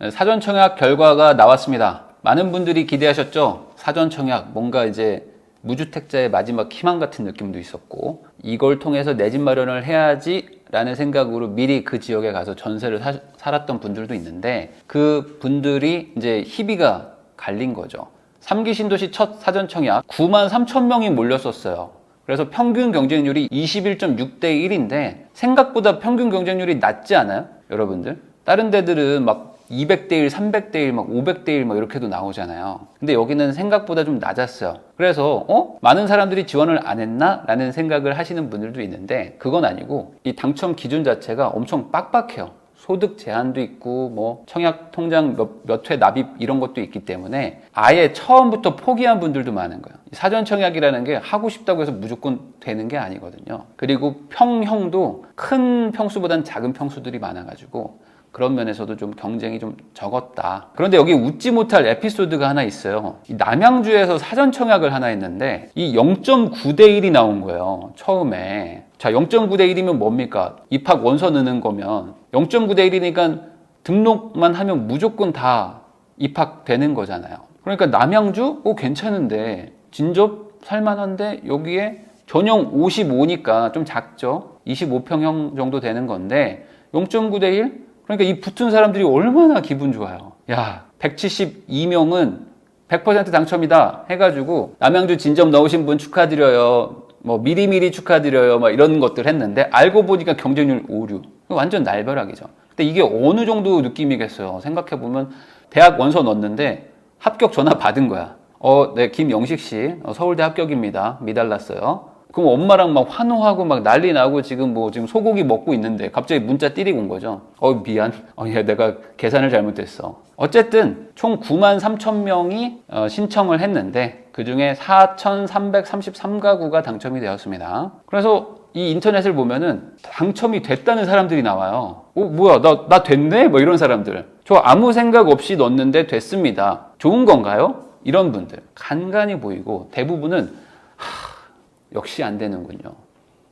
사전청약 결과가 나왔습니다. 많은 분들이 기대하셨죠? 사전청약, 뭔가 이제 무주택자의 마지막 희망 같은 느낌도 있었고, 이걸 통해서 내 집 마련을 해야지 라는 생각으로 미리 그 지역에 가서 전세를 살았던 분들도 있는데, 그 분들이 이제 희비가 갈린 거죠. 3기 신도시 첫 사전청약 9만 3천 명이 몰렸었어요. 그래서 평균 경쟁률이 21.6대 1인데 생각보다 평균 경쟁률이 낮지 않아요? 여러분들? 다른 데들은 막 200대 1, 300대 1, 막 500대 1 막 이렇게도 나오잖아요. 근데 여기는 생각보다 좀 낮았어요. 그래서 많은 사람들이 지원을 안 했나? 라는 생각을 하시는 분들도 있는데, 그건 아니고 이 당첨 기준 자체가 엄청 빡빡해요. 소득 제한도 있고 뭐 청약 통장 몇 회 납입 이런 것도 있기 때문에 아예 처음부터 포기한 분들도 많은 거예요. 사전 청약이라는 게 하고 싶다고 해서 무조건 되는 게 아니거든요. 그리고 평형도 큰 평수보다는 작은 평수들이 많아가지고 그런 면에서도 좀 경쟁이 좀 적었다. 그런데 여기 웃지 못할 에피소드가 하나 있어요. 이 남양주에서 사전 청약을 하나 했는데 이 0.9대 1이 나온 거예요. 처음에. 자, 0.9대 1이면 뭡니까? 입학 원서 넣는 거면 0.9대 1이니까 등록만 하면 무조건 다 입학되는 거잖아요. 그러니까 남양주? 괜찮은데 진접 살만한데 여기에 전용 55니까 좀 작죠? 25평형 정도 되는 건데 0.9대 1? 그러니까 이 붙은 사람들이 얼마나 기분 좋아요. 야, 172명은 100% 당첨이다 해가지고 남양주 진점 넣으신 분 축하드려요. 뭐 미리미리 축하드려요. 막 이런 것들 했는데 알고 보니까 경쟁률 오류. 완전 날벼락이죠. 근데 이게 어느 정도 느낌이겠어요. 생각해보면 대학 원서 넣었는데 합격 전화 받은 거야. 네, 김영식 씨 서울대 합격입니다. 미달났어요. 그럼 엄마랑 막 환호하고 막 난리 나고 지금 소고기 먹고 있는데 갑자기 문자 띠리고 온 거죠. 미안. 야, 내가 계산을 잘못했어. 어쨌든 총 9만 3천 명이 신청을 했는데 그 중에 4,333가구가 당첨이 되었습니다. 그래서 이 인터넷을 보면은 당첨이 됐다는 사람들이 나와요. 뭐야, 나 됐네? 뭐 이런 사람들. 저 아무 생각 없이 넣었는데 됐습니다. 좋은 건가요? 이런 분들. 간간히 보이고 대부분은 역시 안 되는군요.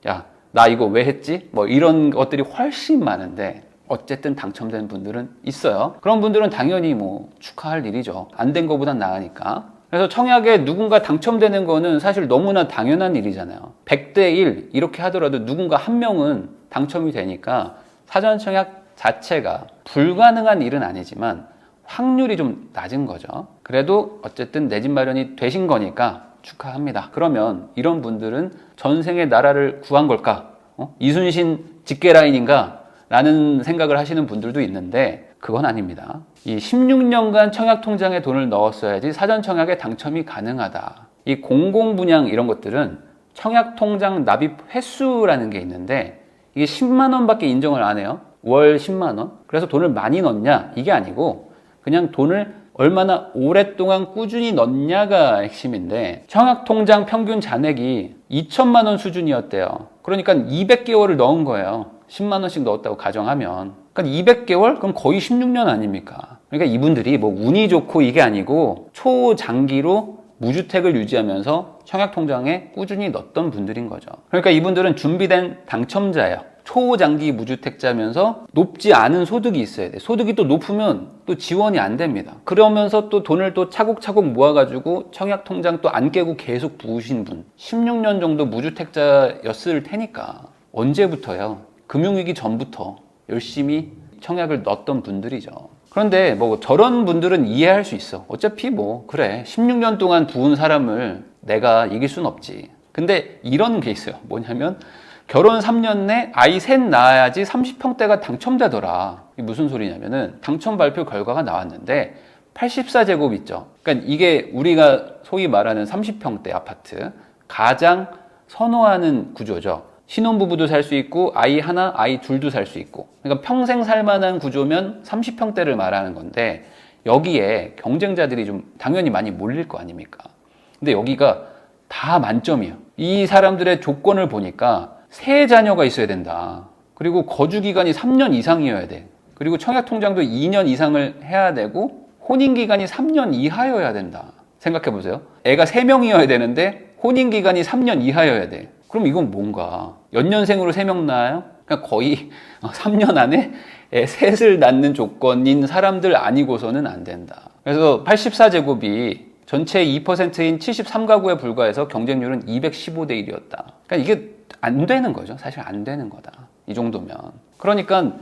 야, 나 이거 왜 했지? 뭐 이런 것들이 훨씬 많은데 어쨌든 당첨된 분들은 있어요. 그런 분들은 당연히 뭐 축하할 일이죠. 안 된 거보단 나으니까. 그래서 청약에 누군가 당첨되는 거는 사실 너무나 당연한 일이잖아요. 100대 1 이렇게 하더라도 누군가 한 명은 당첨이 되니까 사전 청약 자체가 불가능한 일은 아니지만 확률이 좀 낮은 거죠. 그래도 어쨌든 내 집 마련이 되신 거니까 축하합니다. 그러면 이런 분들은 전생에 나라를 구한 걸까? 이순신 직계라인인가? 라는 생각을 하시는 분들도 있는데 그건 아닙니다. 이 16년간 청약통장에 돈을 넣었어야지 사전청약에 당첨이 가능하다. 이 공공분양 이런 것들은 청약통장 납입 횟수라는 게 있는데 이게 10만 원밖에 인정을 안 해요. 월 10만 원. 그래서 돈을 많이 넣냐? 이게 아니고 그냥 돈을 얼마나 오랫동안 꾸준히 넣냐가 핵심인데 청약통장 평균 잔액이 2천만 원 수준이었대요. 그러니까 200개월을 넣은 거예요. 10만 원씩 넣었다고 가정하면. 그러니까 200개월? 그럼 거의 16년 아닙니까? 그러니까 이분들이 뭐 운이 좋고 이게 아니고 초장기로 무주택을 유지하면서 청약통장에 꾸준히 넣었던 분들인 거죠. 그러니까 이분들은 준비된 당첨자예요. 초장기 무주택자면서 높지 않은 소득이 있어야 돼. 소득이 또 높으면 또 지원이 안 됩니다. 그러면서 또 돈을 또 차곡차곡 모아가지고 청약통장 또 안 깨고 계속 부으신 분. 16년 정도 무주택자였을 테니까 언제부터요? 금융위기 전부터 열심히 청약을 넣었던 분들이죠. 그런데 뭐 저런 분들은 이해할 수 있어. 어차피 뭐 그래 16년 동안 부은 사람을 내가 이길 순 없지. 근데 이런 게 있어요. 뭐냐면 결혼 3년 내 아이 셋 낳아야지 30평대가 당첨되더라. 이게 무슨 소리냐면은 당첨 발표 결과가 나왔는데 84제곱 있죠. 그러니까 이게 우리가 소위 말하는 30평대 아파트 가장 선호하는 구조죠. 신혼부부도 살 수 있고 아이 하나, 아이 둘도 살 수 있고 그러니까 평생 살만한 구조면 30평대를 말하는 건데 여기에 경쟁자들이 좀 당연히 많이 몰릴 거 아닙니까? 근데 여기가 다 만점이에요. 이 사람들의 조건을 보니까 세 자녀가 있어야 된다. 그리고 거주기간이 3년 이상이어야 돼. 그리고 청약통장도 2년 이상을 해야 되고 혼인기간이 3년 이하여야 된다. 생각해보세요. 애가 3명이어야 되는데 혼인기간이 3년 이하여야 돼. 그럼 이건 뭔가 연년생으로 3명 낳아요? 그러니까 거의 3년 안에 셋을 낳는 조건인 사람들 아니고서는 안 된다. 그래서 84제곱이 전체 2%인 73가구에 불과해서 경쟁률은 215대 1이었다. 그러니까 이게 안 되는 거죠. 사실 안 되는 거다. 이 정도면. 그러니까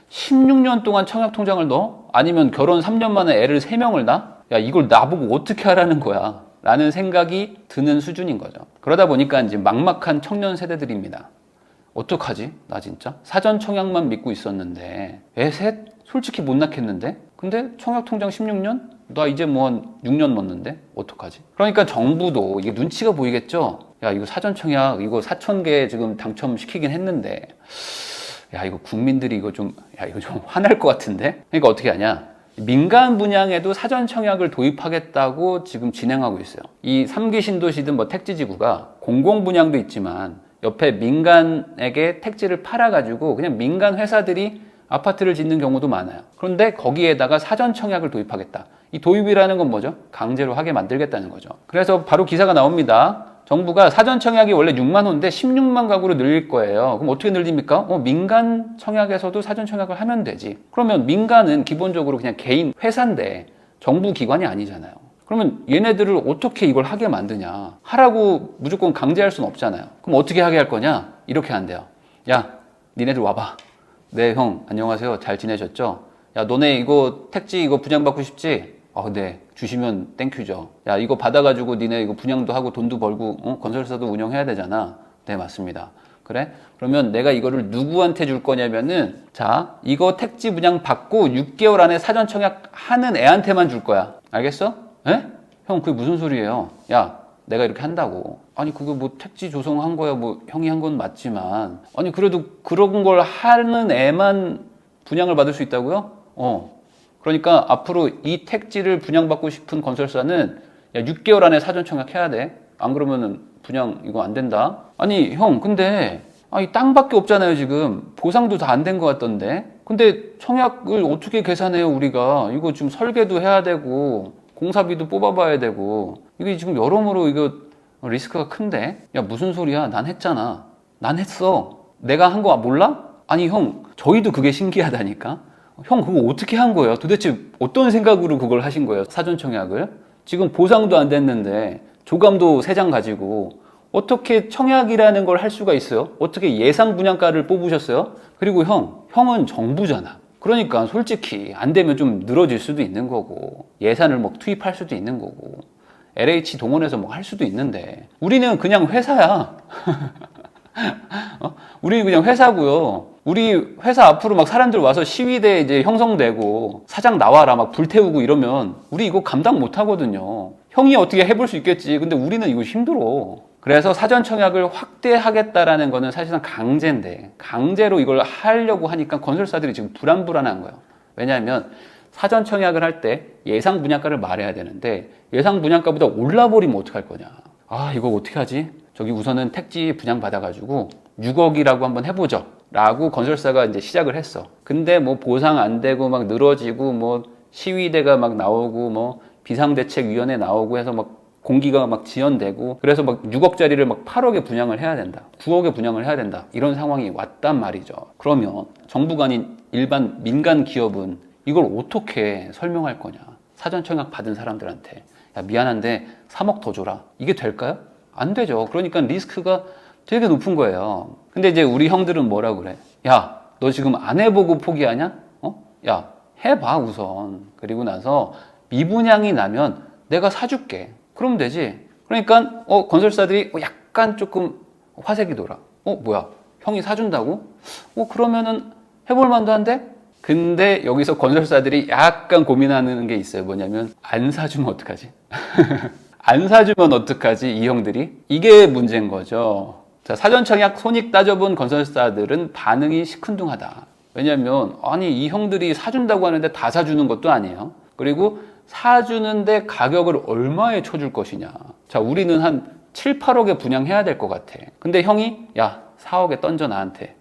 16년 동안 청약통장을 넣어? 아니면 결혼 3년 만에 애를 3명을 낳아? 야, 이걸 나보고 어떻게 하라는 거야? 라는 생각이 드는 수준인 거죠. 그러다 보니까 이제 막막한 청년 세대들입니다. 어떡하지? 나 진짜? 사전 청약만 믿고 있었는데 애 셋? 솔직히 못 낳겠는데? 근데 청약통장 16년? 나 이제 뭐 한 6년 넣었는데? 어떡하지? 그러니까 정부도 이게 눈치가 보이겠죠? 야, 이거 사전 청약 이거 4,000개 지금 당첨시키긴 했는데 야, 이거 국민들이 이거 좀 화날 것 같은데? 그러니까 어떻게 하냐? 민간 분양에도 사전 청약을 도입하겠다고 지금 진행하고 있어요. 이 3기 신도시든 뭐 택지지구가 공공 분양도 있지만 옆에 민간에게 택지를 팔아가지고 그냥 민간 회사들이 아파트를 짓는 경우도 많아요. 그런데 거기에다가 사전 청약을 도입하겠다. 이 도입이라는 건 뭐죠? 강제로 하게 만들겠다는 거죠. 그래서 바로 기사가 나옵니다. 정부가 사전 청약이 원래 6만 호인데 16만 가구로 늘릴 거예요. 그럼 어떻게 늘립니까? 민간 청약에서도 사전 청약을 하면 되지. 그러면 민간은 기본적으로 그냥 개인 회사인데 정부 기관이 아니잖아요. 그러면 얘네들을 어떻게 이걸 하게 만드냐? 하라고 무조건 강제할 수는 없잖아요. 그럼 어떻게 하게 할 거냐? 이렇게 한대요. 야, 니네들 와봐. 네, 형, 안녕하세요. 잘 지내셨죠? 야, 너네 이거 택지 이거 분양받고 싶지? 네. 주시면 땡큐죠. 야, 이거 받아가지고 니네 이거 분양도 하고 돈도 벌고, 건설사도 운영해야 되잖아. 네, 맞습니다. 그래? 그러면 내가 이거를 누구한테 줄 거냐면은, 자, 이거 택지 분양 받고 6개월 안에 사전 청약 하는 애한테만 줄 거야. 알겠어? 에? 형, 그게 무슨 소리예요? 야, 내가 이렇게 한다고. 아니, 그거 뭐 택지 조성한 거야. 뭐 형이 한 건 맞지만. 아니, 그래도 그런 걸 하는 애만 분양을 받을 수 있다고요? 그러니까 앞으로 이 택지를 분양받고 싶은 건설사는 야, 6개월 안에 사전 청약해야 돼. 안 그러면은 분양 이거 안 된다. 아니 형 근데 이 땅밖에 없잖아요 지금. 보상도 다 안 된 것 같던데. 근데 청약을 어떻게 계산해요 우리가. 이거 지금 설계도 해야 되고 공사비도 뽑아봐야 되고 이게 지금 여러모로 이거 리스크가 큰데. 야 무슨 소리야. 난 했잖아. 난 했어. 내가 한 거 몰라? 아니 형 저희도 그게 신기하다니까. 형 그거 어떻게 한 거예요? 도대체 어떤 생각으로 그걸 하신 거예요? 사전 청약을? 지금 보상도 안 됐는데 조감도 3장 가지고 어떻게 청약이라는 걸 할 수가 있어요? 어떻게 예상 분양가를 뽑으셨어요? 그리고 형은 정부잖아. 그러니까 솔직히 안 되면 좀 늘어질 수도 있는 거고 예산을 뭐 투입할 수도 있는 거고 LH 동원해서 뭐 할 수도 있는데 우리는 그냥 회사야. 우리는 그냥 회사고요. 우리 회사 앞으로 막 사람들 와서 시위대 이제 형성되고 사장 나와라 막 불태우고 이러면 우리 이거 감당 못 하거든요. 형이 어떻게 해볼 수 있겠지. 근데 우리는 이거 힘들어. 그래서 사전 청약을 확대하겠다라는 거는 사실상 강제인데 강제로 이걸 하려고 하니까 건설사들이 지금 불안불안한 거예요. 왜냐하면 사전 청약을 할 때 예상 분양가를 말해야 되는데 예상 분양가보다 올라버리면 어떡할 거냐. 이거 어떻게 하지? 저기 우선은 택지 분양 받아가지고 6억이라고 한번 해보죠. 라고 건설사가 이제 시작을 했어. 근데 뭐 보상 안 되고 막 늘어지고 뭐 시위대가 막 나오고 뭐 비상대책위원회 나오고 해서 막 공기가 막 지연되고 그래서 막 6억짜리를 막 8억에 분양을 해야 된다. 9억에 분양을 해야 된다. 이런 상황이 왔단 말이죠. 그러면 정부가 아닌 일반 민간 기업은 이걸 어떻게 설명할 거냐. 사전 청약 받은 사람들한테 야 미안한데 3억 더 줘라. 이게 될까요? 안 되죠. 그러니까 리스크가 되게 높은 거예요. 근데 이제 우리 형들은 뭐라고 그래? 야, 너 지금 안 해보고 포기하냐? 야, 해봐 우선. 그리고 나서 미분양이 나면 내가 사줄게. 그러면 되지. 그러니까 건설사들이 약간 조금 화색이 돌아. 뭐야? 형이 사준다고? 그러면은 해볼 만도 한데? 근데 여기서 건설사들이 약간 고민하는 게 있어요. 뭐냐면 안 사주면 어떡하지? 안 사주면 어떡하지? 이 형들이? 이게 문제인 거죠. 자, 사전 청약 손익 따져본 건설사들은 반응이 시큰둥하다. 왜냐면 아니 이 형들이 사준다고 하는데 다 사주는 것도 아니에요. 그리고 사주는데 가격을 얼마에 쳐줄 것이냐. 자, 우리는 한 7, 8억에 분양해야 될 것 같아. 근데 형이 야 4억에 던져 나한테.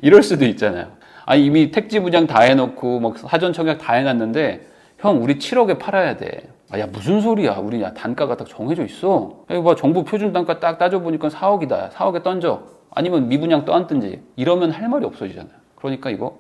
이럴 수도 있잖아요. 아니 이미 택지 분양 다 해놓고 막 사전 청약 다 해놨는데 형 우리 7억에 팔아야 돼. 야 무슨 소리야. 우리 단가가 딱 정해져 있어. 이거 봐 정부 표준 단가 딱 따져보니까 4억이다. 4억에 던져. 아니면 미분양 또 안 뜬지. 이러면 할 말이 없어지잖아요. 그러니까 이거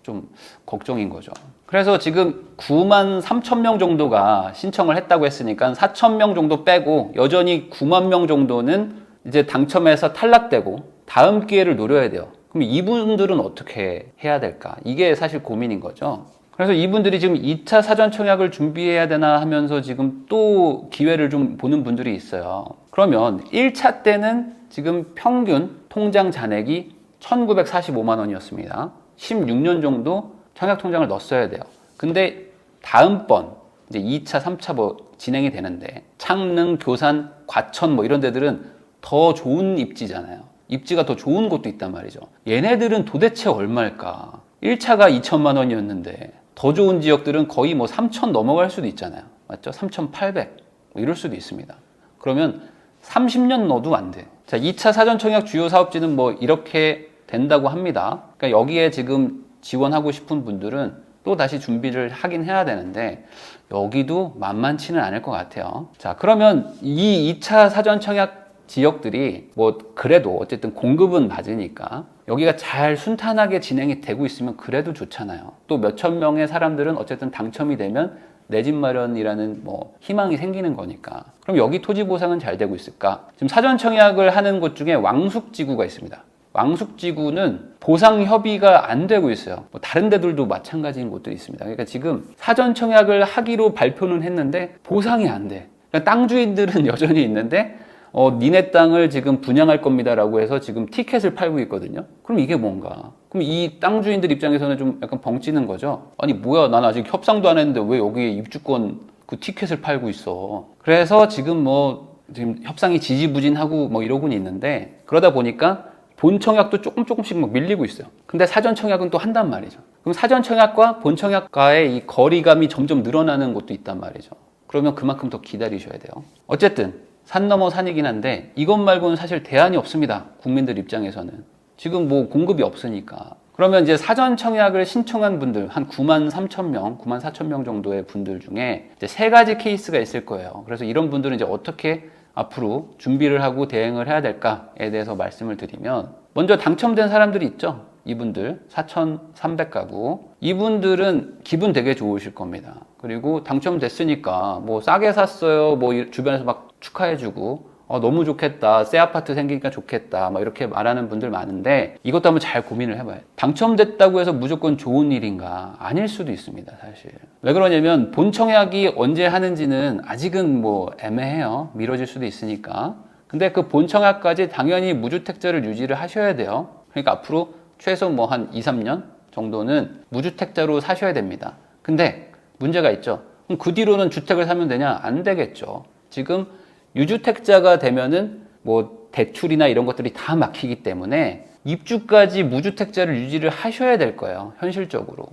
좀 걱정인 거죠. 그래서 지금 9만 3천 명 정도가 신청을 했다고 했으니까 4천 명 정도 빼고 여전히 9만 명 정도는 이제 당첨해서 탈락되고 다음 기회를 노려야 돼요. 그럼 이분들은 어떻게 해야 될까? 이게 사실 고민인 거죠. 그래서 이분들이 지금 2차 사전 청약을 준비해야 되나 하면서 지금 또 기회를 좀 보는 분들이 있어요. 그러면 1차 때는 지금 평균 통장 잔액이 1,945만 원이었습니다. 16년 정도 청약 통장을 넣었어야 돼요. 근데 다음번 이제 2차, 3차 뭐 진행이 되는데 창릉, 교산, 과천 뭐 이런 데들은 더 좋은 입지잖아요. 입지가 더 좋은 곳도 있단 말이죠. 얘네들은 도대체 얼마일까? 1차가 2천만 원이었는데 더 좋은 지역들은 거의 뭐 3천 넘어갈 수도 있잖아요. 맞죠? 3,800 뭐 이럴 수도 있습니다. 그러면 30년 넣어도 안 돼. 자, 2차 사전 청약 주요 사업지는 뭐 이렇게 된다고 합니다. 그러니까 여기에 지금 지원하고 싶은 분들은 또 다시 준비를 하긴 해야 되는데 여기도 만만치는 않을 것 같아요. 자, 그러면 이 2차 사전 청약 지역들이 뭐 그래도 어쨌든 공급은 맞으니까 여기가 잘 순탄하게 진행이 되고 있으면 그래도 좋잖아요. 또 몇천 명의 사람들은 어쨌든 당첨이 되면 내 집 마련이라는 뭐 희망이 생기는 거니까. 그럼 여기 토지 보상은 잘 되고 있을까? 지금 사전 청약을 하는 곳 중에 왕숙지구가 있습니다. 왕숙지구는 보상 협의가 안 되고 있어요. 뭐 다른 데들도 마찬가지인 곳들이 있습니다. 그러니까 지금 사전 청약을 하기로 발표는 했는데 보상이 안 돼. 그러니까 땅 주인들은 여전히 있는데 니네 땅을 지금 분양할 겁니다라고 해서 지금 티켓을 팔고 있거든요. 그럼 이게 뭔가? 그럼 이 땅 주인들 입장에서는 좀 약간 벙찌는 거죠. 아니 뭐야, 난 아직 협상도 안 했는데 왜 여기에 입주권 그 티켓을 팔고 있어? 그래서 지금 지금 협상이 지지부진하고 뭐 이러고는 있는데 그러다 보니까 본 청약도 조금씩 막 밀리고 있어요. 근데 사전 청약은 또 한단 말이죠. 그럼 사전 청약과 본 청약과의 이 거리감이 점점 늘어나는 곳도 있단 말이죠. 그러면 그만큼 더 기다리셔야 돼요. 어쨌든 산 넘어 산이긴 한데 이것 말고는 사실 대안이 없습니다. 국민들 입장에서는. 지금 뭐 공급이 없으니까. 그러면 이제 사전 청약을 신청한 분들 한 9만 3천 명, 9만 4천 명 정도의 분들 중에 이제 세 가지 케이스가 있을 거예요. 그래서 이런 분들은 이제 어떻게 앞으로 준비를 하고 대응을 해야 될까에 대해서 말씀을 드리면 먼저 당첨된 사람들이 있죠. 이분들 4,300가구 이분들은 기분 되게 좋으실 겁니다. 그리고 당첨됐으니까 뭐 싸게 샀어요. 뭐 주변에서 막 축하해주고 너무 좋겠다. 새 아파트 생기니까 좋겠다. 막 이렇게 말하는 분들 많은데 이것도 한번 잘 고민을 해봐요. 당첨됐다고 해서 무조건 좋은 일인가? 아닐 수도 있습니다. 사실. 왜 그러냐면 본 청약이 언제 하는지는 아직은 뭐 애매해요. 미뤄질 수도 있으니까. 근데 그 본 청약까지 당연히 무주택자를 유지를 하셔야 돼요. 그러니까 앞으로 최소 뭐 한 2, 3년 정도는 무주택자로 사셔야 됩니다. 근데 문제가 있죠. 그럼 그 뒤로는 주택을 사면 되냐? 안 되겠죠. 지금 유주택자가 되면은 뭐 대출이나 이런 것들이 다 막히기 때문에 입주까지 무주택자를 유지를 하셔야 될 거예요. 현실적으로.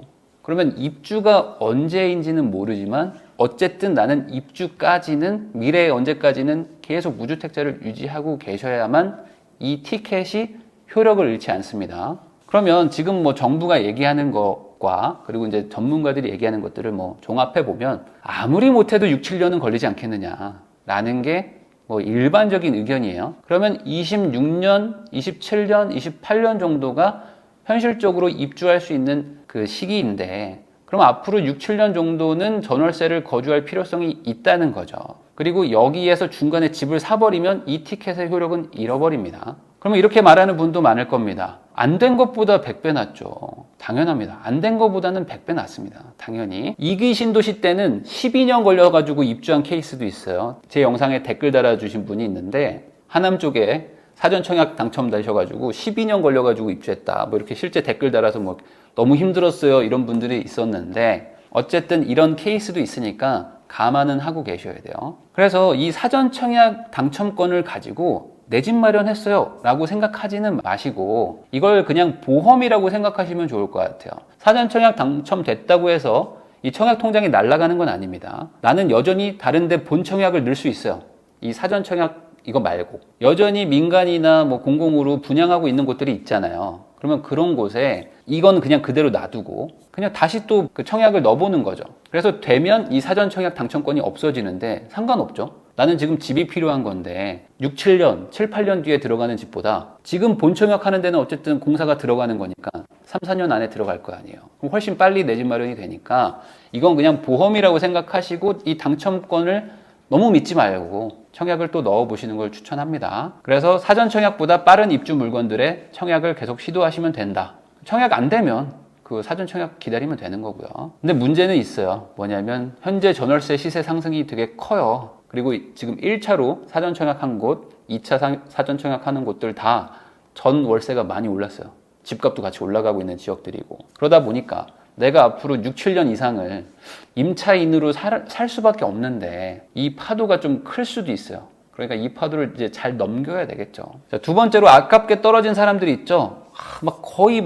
그러면 입주가 언제인지는 모르지만 어쨌든 나는 입주까지는 미래에 언제까지는 계속 무주택자를 유지하고 계셔야만 이 티켓이 효력을 잃지 않습니다. 그러면 지금 뭐 정부가 얘기하는 것과 그리고 이제 전문가들이 얘기하는 것들을 뭐 종합해 보면 아무리 못해도 6, 7년은 걸리지 않겠느냐라는 게 뭐 일반적인 의견이에요. 그러면 26년, 27년, 28년 정도가 현실적으로 입주할 수 있는 그 시기인데 그럼 앞으로 6, 7년 정도는 전월세를 거주할 필요성이 있다는 거죠. 그리고 여기에서 중간에 집을 사버리면 이 티켓의 효력은 잃어버립니다. 그러면 이렇게 말하는 분도 많을 겁니다. 안 된 것보다 100배 낫죠. 당연합니다. 안 된 것보다는 100배 낫습니다. 당연히. 이기 신도시 때는 12년 걸려가지고 입주한 케이스도 있어요. 제 영상에 댓글 달아주신 분이 있는데 하남 쪽에 사전 청약 당첨되셔가지고 12년 걸려가지고 입주했다. 뭐 이렇게 실제 댓글 달아서 뭐 너무 힘들었어요. 이런 분들이 있었는데 어쨌든 이런 케이스도 있으니까 감안은 하고 계셔야 돼요. 그래서 이 사전 청약 당첨권을 가지고 내 집 마련했어요 라고 생각하지는 마시고 이걸 그냥 보험이라고 생각하시면 좋을 것 같아요. 사전 청약 당첨됐다고 해서 이 청약 통장이 날아가는 건 아닙니다. 나는 여전히 다른 데 본 청약을 넣을 수 있어요. 이 사전 청약 이거 말고 여전히 민간이나 뭐 공공으로 분양하고 있는 곳들이 있잖아요. 그러면 그런 곳에 이건 그냥 그대로 놔두고 그냥 다시 또 그 청약을 넣어보는 거죠. 그래서 되면 이 사전 청약 당첨권이 없어지는데 상관없죠. 나는 지금 집이 필요한 건데 6, 7년, 7, 8년 뒤에 들어가는 집보다 지금 본청약 하는 데는 어쨌든 공사가 들어가는 거니까 3, 4년 안에 들어갈 거 아니에요. 그럼 훨씬 빨리 내 집 마련이 되니까 이건 그냥 보험이라고 생각하시고 이 당첨권을 너무 믿지 말고 청약을 또 넣어보시는 걸 추천합니다. 그래서 사전 청약보다 빠른 입주 물건들의 청약을 계속 시도하시면 된다. 청약 안 되면 그 사전 청약 기다리면 되는 거고요. 근데 문제는 있어요. 뭐냐면 현재 전월세 시세 상승이 되게 커요. 그리고 지금 1차로 사전 청약한 곳, 2차 사전 청약하는 곳들 다 전 월세가 많이 올랐어요. 집값도 같이 올라가고 있는 지역들이고. 그러다 보니까 내가 앞으로 6, 7년 이상을 임차인으로 살 수밖에 없는데 이 파도가 좀 클 수도 있어요. 그러니까 이 파도를 이제 잘 넘겨야 되겠죠. 자, 두 번째로 아깝게 떨어진 사람들이 있죠. 막 거의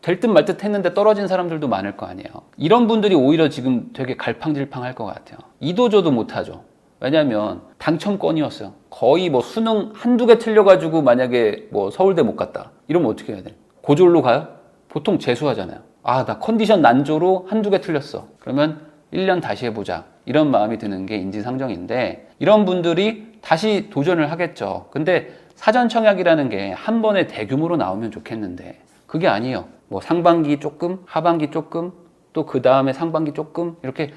될 듯 말 듯 했는데 떨어진 사람들도 많을 거 아니에요. 이런 분들이 오히려 지금 되게 갈팡질팡할 것 같아요. 이도저도 못하죠. 왜냐면 당첨권이었어요. 거의 수능 한두 개 틀려가지고 만약에 서울대 못 갔다. 이러면 어떻게 해야 돼? 고졸로 가요? 보통 재수하잖아요. 나 컨디션 난조로 한두 개 틀렸어. 그러면 1년 다시 해보자. 이런 마음이 드는 게 인지상정인데 이런 분들이 다시 도전을 하겠죠. 근데 사전 청약이라는 게 한 번에 대규모로 나오면 좋겠는데 그게 아니에요. 상반기 조금, 하반기 조금, 또 그 다음에 상반기 조금 이렇게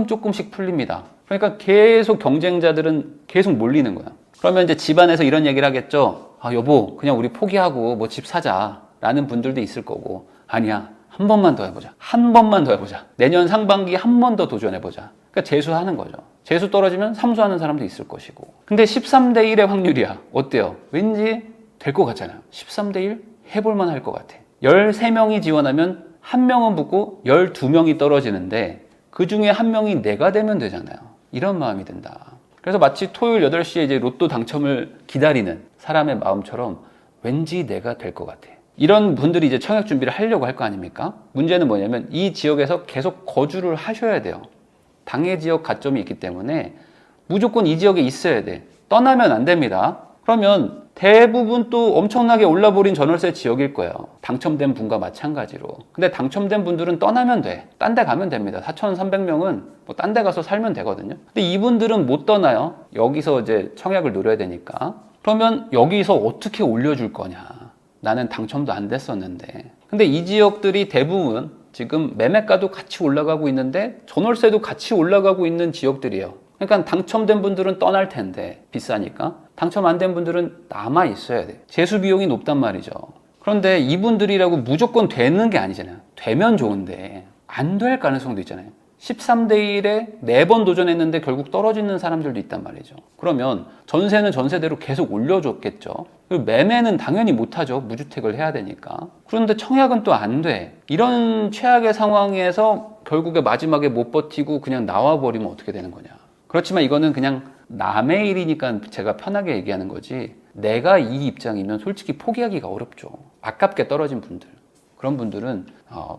조금씩 풀립니다. 그러니까 계속 경쟁자들은 계속 몰리는 거야. 그러면 이제 집안에서 이런 얘기를 하겠죠. 여보, 그냥 우리 포기하고 집 사자. 라는 분들도 있을 거고 아니야. 한 번만 더 해보자. 한 번만 더 해보자. 내년 상반기 한 번 더 도전해보자. 그러니까 재수하는 거죠. 재수 떨어지면 삼수하는 사람도 있을 것이고. 근데 13대 1의 확률이야. 어때요? 왠지 될 것 같잖아요. 13대 1? 해볼만 할 것 같아. 13명이 지원하면 1명은 붙고 12명이 떨어지는데 그 중에 1명이 내가 되면 되잖아요. 이런 마음이 든다. 그래서 마치 토요일 8시에 이제 로또 당첨을 기다리는 사람의 마음처럼 왠지 내가 될 것 같아. 이런 분들이 이제 청약 준비를 하려고 할 거 아닙니까? 문제는 뭐냐면 이 지역에서 계속 거주를 하셔야 돼요. 당해 지역 가점이 있기 때문에 무조건 이 지역에 있어야 돼. 떠나면 안 됩니다. 그러면 대부분 또 엄청나게 올라버린 전월세 지역일 거예요. 당첨된 분과 마찬가지로. 근데 당첨된 분들은 떠나면 돼. 딴 데 가면 됩니다. 4,300명은 딴 데 가서 살면 되거든요. 근데 이분들은 못 떠나요. 여기서 이제 청약을 노려야 되니까. 그러면 여기서 어떻게 올려줄 거냐. 나는 당첨도 안 됐었는데. 근데 이 지역들이 대부분 지금 매매가도 같이 올라가고 있는데 전월세도 같이 올라가고 있는 지역들이에요. 그러니까 당첨된 분들은 떠날 텐데 비싸니까 당첨 안 된 분들은 남아 있어야 돼. 재수 비용이 높단 말이죠. 그런데 이분들이라고 무조건 되는 게 아니잖아요. 되면 좋은데 안 될 가능성도 있잖아요. 13대 1에 4번 도전했는데 결국 떨어지는 사람들도 있단 말이죠. 그러면 전세는 전세대로 계속 올려줬겠죠. 그리고 매매는 당연히 못하죠. 무주택을 해야 되니까. 그런데 청약은 또 안 돼. 이런 최악의 상황에서 결국에 마지막에 못 버티고 그냥 나와버리면 어떻게 되는 거냐. 그렇지만 이거는 그냥 남의 일이니까 제가 편하게 얘기하는 거지 내가 이 입장이면 솔직히 포기하기가 어렵죠. 아깝게 떨어진 분들. 그런 분들은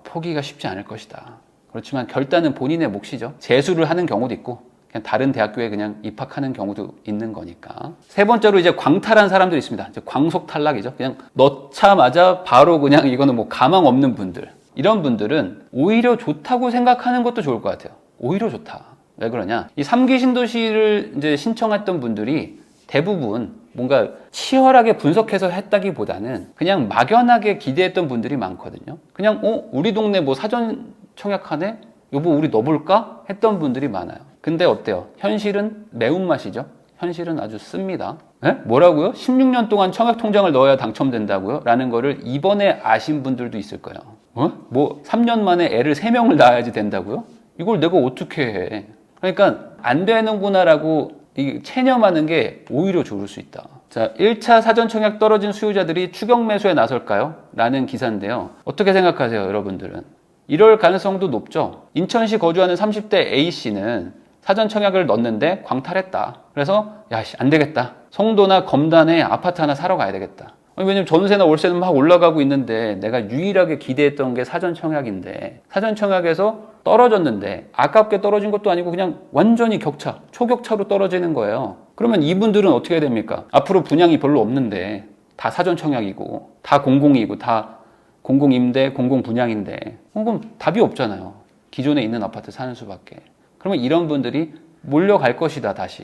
포기가 쉽지 않을 것이다. 그렇지만 결단은 본인의 몫이죠. 재수를 하는 경우도 있고 그냥 다른 대학교에 그냥 입학하는 경우도 있는 거니까. 세 번째로 이제 광탈한 사람들이 있습니다. 이제 광속 탈락이죠. 그냥 넣자마자 바로 그냥 이거는 가망 없는 분들. 이런 분들은 오히려 좋다고 생각하는 것도 좋을 것 같아요. 오히려 좋다. 왜 그러냐? 이 3기 신도시를 이제 신청했던 분들이 대부분 뭔가 치열하게 분석해서 했다기보다는 그냥 막연하게 기대했던 분들이 많거든요. 그냥 우리 동네 사전 청약하네? 여보 우리 넣어볼까? 했던 분들이 많아요. 근데 어때요? 현실은 매운맛이죠. 현실은 아주 씁니다. 에? 뭐라고요? 16년 동안 청약 통장을 넣어야 당첨된다고요? 라는 거를 이번에 아신 분들도 있을 거예요. 3년 만에 애를 3명을 낳아야지 된다고요? 이걸 내가 어떻게 해? 그러니까 안 되는구나라고 체념하는 게 오히려 좋을 수 있다. 자, 1차 사전 청약 떨어진 수요자들이 추격 매수에 나설까요? 라는 기사인데요. 어떻게 생각하세요, 여러분들은? 이럴 가능성도 높죠. 인천시 거주하는 30대 A씨는 사전 청약을 넣었는데 광탈했다. 그래서 안 되겠다. 송도나 검단에 아파트 하나 사러 가야 되겠다. 왜냐면 전세나 월세는 막 올라가고 있는데 내가 유일하게 기대했던 게 사전 청약인데 사전 청약에서 떨어졌는데 아깝게 떨어진 것도 아니고 그냥 완전히 격차, 초격차로 떨어지는 거예요. 그러면 이분들은 어떻게 해야 됩니까? 앞으로 분양이 별로 없는데 다 사전 청약이고 다 공공이고 다 공공임대, 공공분양인데 그럼 답이 없잖아요. 기존에 있는 아파트 사는 수밖에. 그러면 이런 분들이 몰려갈 것이다 다시.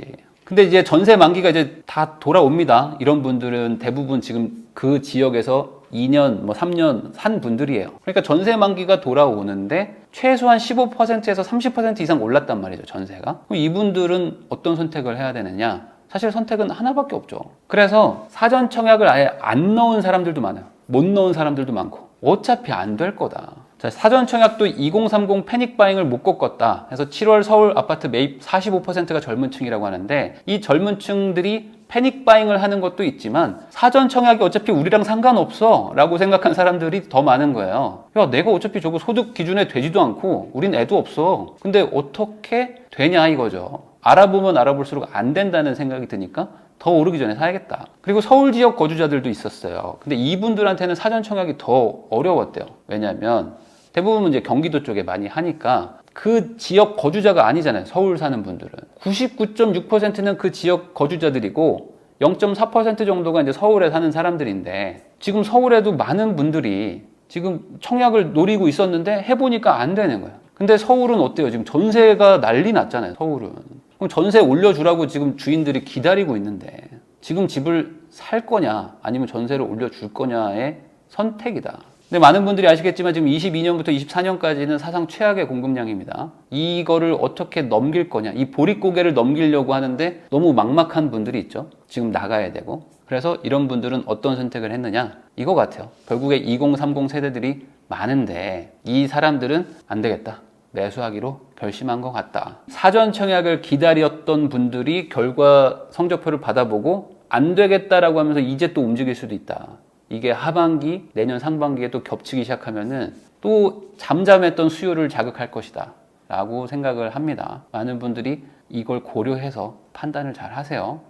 근데 이제 전세 만기가 이제 다 돌아옵니다. 이런 분들은 대부분 지금 그 지역에서 2년, 뭐 3년 산 분들이에요. 그러니까 전세 만기가 돌아오는데 최소한 15%에서 30% 이상 올랐단 말이죠, 전세가. 그럼 이분들은 어떤 선택을 해야 되느냐? 사실 선택은 하나밖에 없죠. 그래서 사전 청약을 아예 안 넣은 사람들도 많아요. 못 넣은 사람들도 많고. 어차피 안 될 거다. 자, 사전 청약도 2030 패닉 바잉을 못 꺾었다. 그래서 7월 서울 아파트 매입 45%가 젊은 층이라고 하는데 이 젊은 층들이 패닉 바잉을 하는 것도 있지만 사전 청약이 어차피 우리랑 상관없어 라고 생각한 사람들이 더 많은 거예요. 야, 내가 어차피 저거 소득 기준에 되지도 않고 우린 애도 없어. 근데 어떻게 되냐 이거죠. 알아보면 알아볼수록 안 된다는 생각이 드니까 더 오르기 전에 사야겠다. 그리고 서울 지역 거주자들도 있었어요. 근데 이분들한테는 사전 청약이 더 어려웠대요. 왜냐하면 대부분 이제 경기도 쪽에 많이 하니까 그 지역 거주자가 아니잖아요. 서울 사는 분들은. 99.6%는 그 지역 거주자들이고 0.4% 정도가 이제 서울에 사는 사람들인데 지금 서울에도 많은 분들이 지금 청약을 노리고 있었는데 해보니까 안 되는 거예요. 근데 서울은 어때요? 지금 전세가 난리 났잖아요. 서울은. 그럼 전세 올려주라고 지금 주인들이 기다리고 있는데 지금 집을 살 거냐 아니면 전세를 올려줄 거냐의 선택이다. 근데 많은 분들이 아시겠지만 지금 22년부터 24년까지는 사상 최악의 공급량입니다. 이거를 어떻게 넘길 거냐, 이 보릿고개를 넘기려고 하는데 너무 막막한 분들이 있죠. 지금 나가야 되고. 그래서 이런 분들은 어떤 선택을 했느냐? 이거 같아요. 결국에 2030 세대들이 많은데 이 사람들은 안 되겠다. 매수하기로 결심한 것 같다. 사전 청약을 기다렸던 분들이 결과 성적표를 받아보고 안 되겠다라고 하면서 이제 또 움직일 수도 있다. 이게 하반기, 내년 상반기에 또 겹치기 시작하면은 또 잠잠했던 수요를 자극할 것이다 라고 생각을 합니다. 많은 분들이 이걸 고려해서 판단을 잘 하세요.